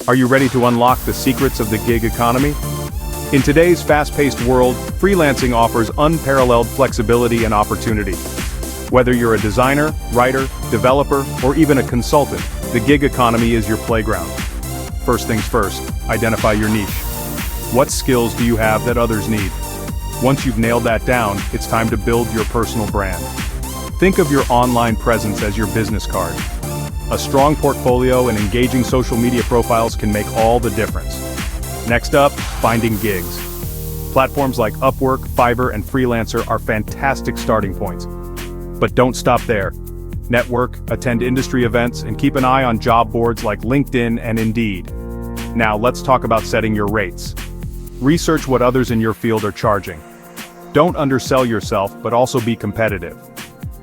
Are you ready to unlock the secrets of the gig economy? In today's fast-paced world, freelancing offers unparalleled flexibility and opportunity. Whether you're a designer, writer, developer, or even a consultant, the gig economy is your playground. First things first, identify your niche. What skills do you have that others need? Once you've nailed that down, it's time to build your personal brand. Think of your online presence as your business card. A strong portfolio and engaging social media profiles can make all the difference. Next up, finding gigs. Platforms like Upwork, Fiverr, and Freelancer are fantastic starting points. But don't stop there. Network, attend industry events, and keep an eye on job boards like LinkedIn and Indeed. Now let's talk about setting your rates. Research what others in your field are charging. Don't undersell yourself, but also be competitive.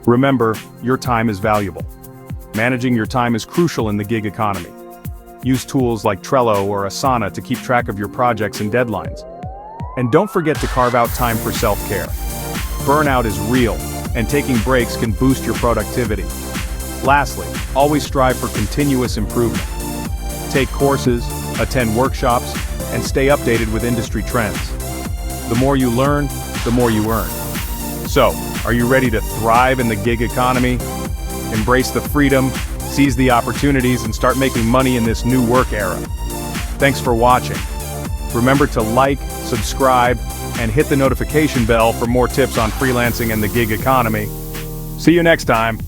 Remember, your time is valuable. Managing your time is crucial in the gig economy. Use tools like Trello or Asana to keep track of your projects and deadlines. And don't forget to carve out time for self-care. Burnout is real, and taking breaks can boost your productivity. Lastly, always strive for continuous improvement. Take courses, attend workshops, and stay updated with industry trends. The more you learn, the more you earn. So, are you ready to thrive in the gig economy? Embrace the freedom, seize the opportunities, and start making money in this new work era. Thanks for watching. Remember to like, subscribe, and hit the notification bell for more tips on freelancing and the gig economy. See you next time.